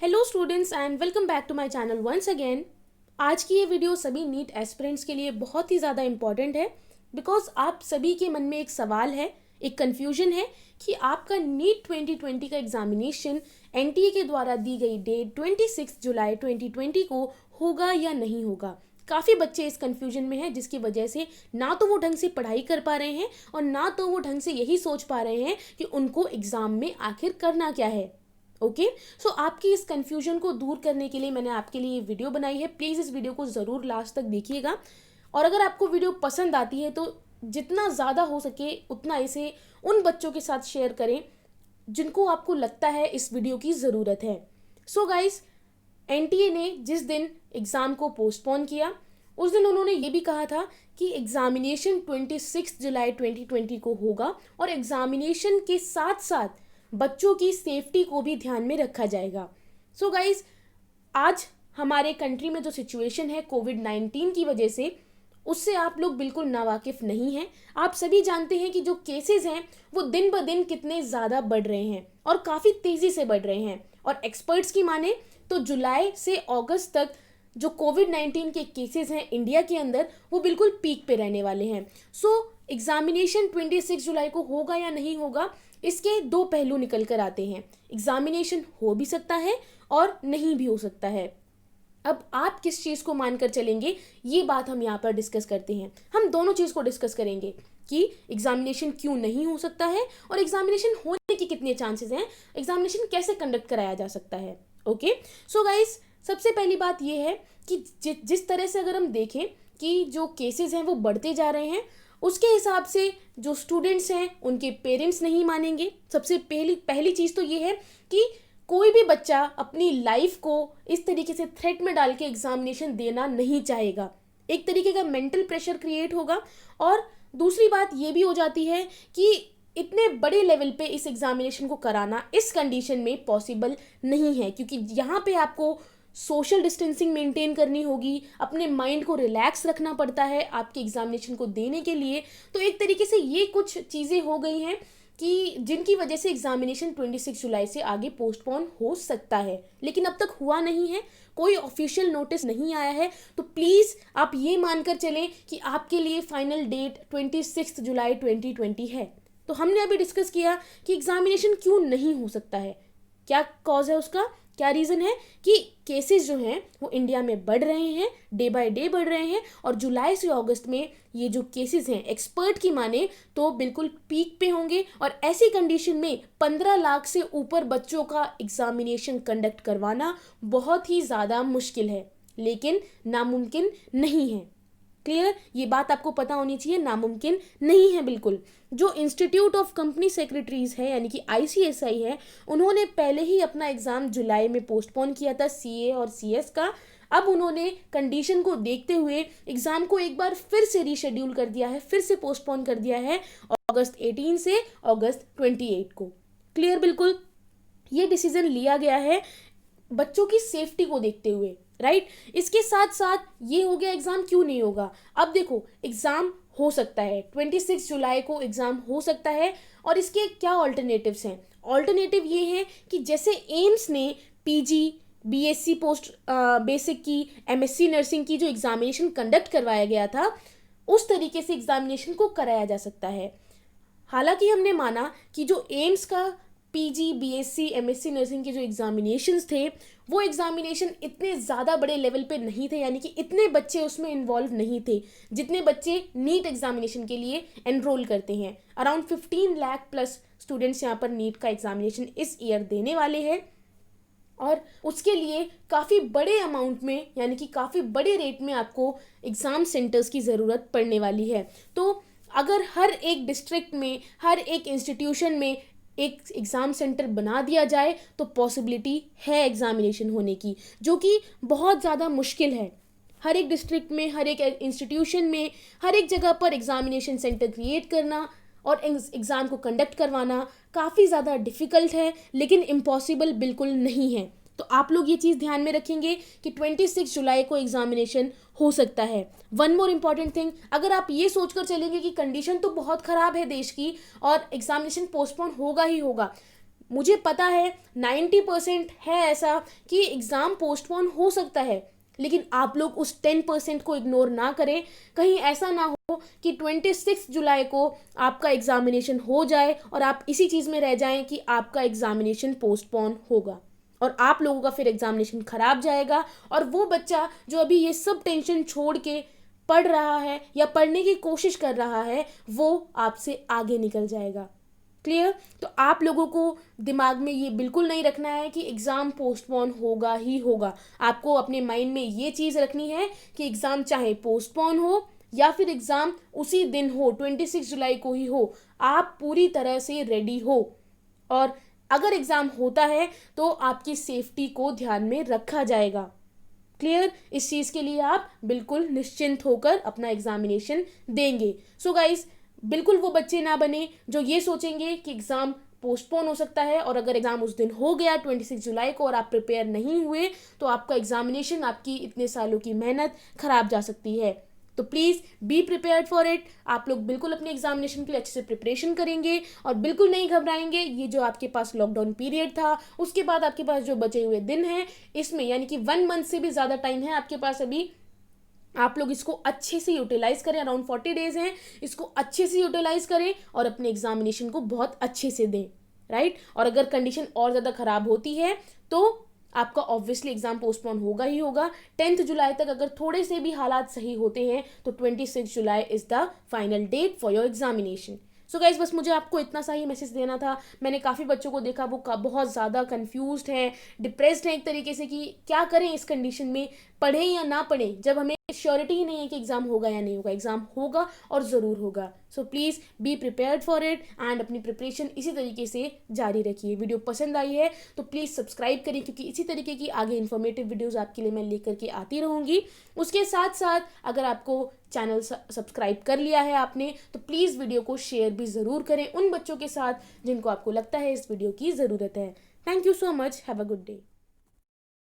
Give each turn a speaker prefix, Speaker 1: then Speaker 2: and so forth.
Speaker 1: Hello students and welcome back to my channel once again. आज की ये video सभी नीट एस्पिरेंट्स के लिए बहुत ही ज़्यादा इंपॉर्टेंट है बिकॉज आप सभी के मन में एक सवाल है, एक कन्फ्यूजन है कि आपका नीट 2020 का एग्जामिनेशन एनटीए के द्वारा दी गई डेट 26 जुलाई 2020 को होगा या नहीं होगा। काफ़ी बच्चे इस कन्फ्यूजन में हैं जिसकी वजह से ना तो वो ढंग से पढ़ाई कर पा रहे हैं और ना तो वो ढंग से यही सोच पा रहे हैं कि उनको एग्ज़ाम में आखिर करना क्या है। ओके, सो आपकी इस कन्फ्यूजन को दूर करने के लिए मैंने आपके लिए ये वीडियो बनाई है। प्लीज़ इस वीडियो को ज़रूर लास्ट तक देखिएगा और अगर आपको वीडियो पसंद आती है तो जितना ज़्यादा हो सके उतना इसे उन बच्चों के साथ शेयर करें जिनको आपको लगता है इस वीडियो की ज़रूरत है। सो गाइस, एनटीए ने जिस दिन एग्ज़ाम को पोस्टपोन किया उस दिन उन्होंने ये भी कहा था कि एग्ज़ामिनेशन 26 जुलाई 2020 को होगा और एग्ज़ामिनेशन के साथ साथ बच्चों की सेफ्टी को भी ध्यान में रखा जाएगा। सो गाइज, आज हमारे कंट्री में जो सिचुएशन है कोविड-19 की वजह से उससे आप लोग बिल्कुल नावाकिफ़ नहीं हैं। आप सभी जानते हैं कि जो केसेस हैं वो दिन ब दिन कितने ज़्यादा बढ़ रहे हैं और काफ़ी तेज़ी से बढ़ रहे हैं और एक्सपर्ट्स की माने तो जुलाई से अगस्त तक जो कोविड-19 के केसेस हैं इंडिया के अंदर वो बिल्कुल पीक पे रहने वाले हैं। सो एग्ज़ामिनेशन 26 जुलाई को होगा या नहीं होगा, इसके दो पहलू निकल कर आते हैं। एग्ज़ामिनेशन हो भी सकता है और नहीं भी हो सकता है। अब आप किस चीज़ को मानकर चलेंगे ये बात हम यहाँ पर डिस्कस करते हैं। हम दोनों चीज़ को डिस्कस करेंगे कि एग्ज़ामिनेशन क्यों नहीं हो सकता है और एग्ज़ामिनेशन होने के कितने चांसेस हैं, एग्ज़ामिनेशन कैसे कंडक्ट कराया जा सकता है। ओके, सो गाइस, सबसे पहली बात ये है कि जिस तरह से अगर हम देखें कि जो केसेस हैं वो बढ़ते जा रहे हैं उसके हिसाब से जो स्टूडेंट्स हैं उनके पेरेंट्स नहीं मानेंगे। सबसे पहली चीज़ तो ये है कि कोई भी बच्चा अपनी लाइफ को इस तरीके से थ्रेट में डाल के एग्जामिनेशन देना नहीं चाहेगा। एक तरीके का मेंटल प्रेशर क्रिएट होगा और दूसरी बात ये भी हो जाती है कि इतने बड़े लेवल पे इस एग्जामिनेशन को कराना इस कंडीशन में पॉसिबल नहीं है क्योंकि यहाँ पे आपको सोशल डिस्टेंसिंग मेंटेन करनी होगी, अपने माइंड को रिलैक्स रखना पड़ता है आपके एग्जामिनेशन को देने के लिए। तो एक तरीके से ये कुछ चीज़ें हो गई हैं कि जिनकी वजह से एग्जामिनेशन 26 जुलाई से आगे पोस्टपोन हो सकता है, लेकिन अब तक हुआ नहीं है, कोई ऑफिशियल नोटिस नहीं आया है। तो प्लीज़ आप ये मानकर चलें कि आपके लिए फाइनल डेट 26 जुलाई 2020 है। तो हमने अभी डिस्कस किया कि एग्जामिनेशन क्यों नहीं हो सकता है, क्या कॉज है उसका, क्या रीज़न है कि केसेस जो हैं वो इंडिया में बढ़ रहे हैं, डे बाय डे बढ़ रहे हैं और जुलाई से अगस्त में ये जो केसेस हैं एक्सपर्ट की माने तो बिल्कुल पीक पे होंगे और ऐसी कंडीशन में 15 लाख से ऊपर बच्चों का एग्जामिनेशन कंडक्ट करवाना बहुत ही ज़्यादा मुश्किल है, लेकिन नामुमकिन नहीं है। क्लियर, ये बात आपको पता होनी चाहिए, नामुमकिन नहीं है बिल्कुल। जो इंस्टीट्यूट ऑफ कंपनी सेक्रेटरीज है यानी कि आईसीएसआई है, उन्होंने पहले ही अपना एग्ज़ाम जुलाई में पोस्टपोन किया था सीए और सीएस का। अब उन्होंने कंडीशन को देखते हुए एग्ज़ाम को एक बार फिर से रीशेड्यूल कर दिया है, फिर से पोस्टपोन कर दिया है अगस्त 18 से अगस्त 28 को। क्लियर, बिल्कुल ये डिसीजन लिया गया है बच्चों की सेफ्टी को देखते हुए, राइट। इसके साथ साथ ये हो गया एग्ज़ाम क्यों नहीं होगा। अब देखो, एग्ज़ाम हो सकता है 26 जुलाई को एग्ज़ाम हो सकता है और इसके क्या ऑल्टरनेटिव्स हैं। ऑल्टरनेटिव ये हैं कि जैसे एम्स ने पीजी, बीएससी पोस्ट बेसिक की, एमएससी नर्सिंग की जो एग्ज़ामिनेशन कंडक्ट करवाया गया था उस तरीके से एग्ज़ामिनेशन को कराया जा सकता है। हालांकि हमने माना कि जो एम्स का पीजी, बीएससी, एमएससी नर्सिंग के जो एग्जामिनेशंस थे वो एग्जामिनेशन इतने ज़्यादा बड़े लेवल पे नहीं थे, यानी कि इतने बच्चे उसमें इन्वॉल्व नहीं थे जितने बच्चे नीट एग्जामिनेशन के लिए एनरोल करते हैं। अराउंड 15 लाख प्लस स्टूडेंट्स यहाँ पर नीट का एग्जामिनेशन इस ईयर देने वाले हैं और उसके लिए काफ़ी बड़े अमाउंट में यानी कि काफ़ी बड़े रेट में आपको एग्ज़ाम सेंटर्स की ज़रूरत पड़ने वाली है। तो अगर हर एक डिस्ट्रिक्ट में, हर एक इंस्टीट्यूशन में एक एग्ज़ाम सेंटर बना दिया जाए तो पॉसिबिलिटी है एग्ज़ामिनेशन होने की, जो कि बहुत ज़्यादा मुश्किल है। हर एक डिस्ट्रिक्ट में, हर एक इंस्टीट्यूशन में, हर एक जगह पर एग्ज़ामिनेशन सेंटर क्रिएट करना और एग्ज़ाम को कंडक्ट करवाना काफ़ी ज़्यादा डिफ़िकल्ट है, लेकिन इम्पॉसिबल बिल्कुल नहीं है। तो आप लोग ये चीज़ ध्यान में रखेंगे कि 26 जुलाई को एग्ज़ामिनेशन हो सकता है। वन मोर इम्पॉर्टेंट थिंग, अगर आप ये सोचकर चलेंगे कि कंडीशन तो बहुत ख़राब है देश की और एग्ज़ामिनेशन पोस्टपोन होगा ही होगा, मुझे पता है 90% है ऐसा कि एग्ज़ाम पोस्टपोन हो सकता है, लेकिन आप लोग उस 10% को इग्नोर ना करें। कहीं ऐसा ना हो कि 26 जुलाई को आपका एग्ज़ामिनेशन हो जाए और आप इसी चीज़ में रह जाएं कि आपका एग्ज़ामिनेशन पोस्टपोन होगा और आप लोगों का फिर एग्ज़ामिनेशन ख़राब जाएगा, और वो बच्चा जो अभी ये सब टेंशन छोड़ के पढ़ रहा है या पढ़ने की कोशिश कर रहा है वो आपसे आगे निकल जाएगा। क्लियर? तो आप लोगों को दिमाग में ये बिल्कुल नहीं रखना है कि एग्ज़ाम पोस्टपोन होगा ही होगा। आपको अपने माइंड में ये चीज़ रखनी है कि एग्ज़ाम चाहे पोस्टपोन हो या फिर एग्ज़ाम उसी दिन हो, 26 जुलाई को ही हो, आप पूरी तरह से रेडी हो। और अगर एग्ज़ाम होता है तो आपकी सेफ्टी को ध्यान में रखा जाएगा। क्लियर? इस चीज़ के लिए आप बिल्कुल निश्चिंत होकर अपना एग्जामिनेशन देंगे। सो गाइस, बिल्कुल वो बच्चे ना बने जो ये सोचेंगे कि एग्ज़ाम पोस्टपोन हो सकता है, और अगर एग्ज़ाम उस दिन हो गया 26 जुलाई को और आप प्रिपेयर नहीं हुए तो आपका एग्जामिनेशन, आपकी इतने सालों की मेहनत खराब जा सकती है। तो please be prepared for it. आप लोग बिल्कुल अपने एग्जामिनेशन के लिए अच्छे से प्रिपरेशन करेंगे और बिल्कुल नहीं घबराएंगे। ये जो आपके पास लॉकडाउन पीरियड था, उसके बाद आपके पास जो बचे हुए दिन हैं, इसमें यानी कि 1 मंथ से भी ज़्यादा टाइम है आपके पास अभी, आप लोग इसको अच्छे से यूटिलाइज करें। अराउंड 40 डेज हैं, इसको अच्छे से यूटिलाइज करें और अपने एग्जामिनेशन को बहुत अच्छे से दें, राइट? और अगर कंडीशन और ज़्यादा ख़राब होती है तो आपका ऑब्वियसली एग्जाम पोस्टपोन होगा ही होगा। 10 जुलाई तक अगर थोड़े से भी हालात सही होते हैं तो 26 July is the final date for your examination. So guys, बस मुझे आपको इतना सा ही मैसेज देना था। मैंने काफ़ी बच्चों को देखा वो बहुत ज़्यादा कन्फ्यूज्ड हैं, डिप्रेस्ड हैं एक तरीके से कि क्या करें इस कंडीशन में, पढ़ें या ना पढ़ें, जब हमें श्योरिटी ही नहीं है कि एग्ज़ाम होगा या नहीं होगा। एग्ज़ाम होगा और ज़रूर होगा। So please be prepared for it and अपनी प्रिपरेशन इसी तरीके से जारी रखिए। वीडियो पसंद आई है तो प्लीज़ सब्सक्राइब करें, क्योंकि इसी तरीके की आगे इन्फॉर्मेटिव वीडियोज़ आपके लिए मैं लेकर के आती रहूँगी। उसके साथ साथ अगर आपको चैनल सब्सक्राइब कर लिया है आपने तो प्लीज़ वीडियो को शेयर भी ज़रूर करें उन बच्चों के साथ जिनको आपको लगता है इस वीडियो की ज़रूरत है। Thank you so much. Have a good day.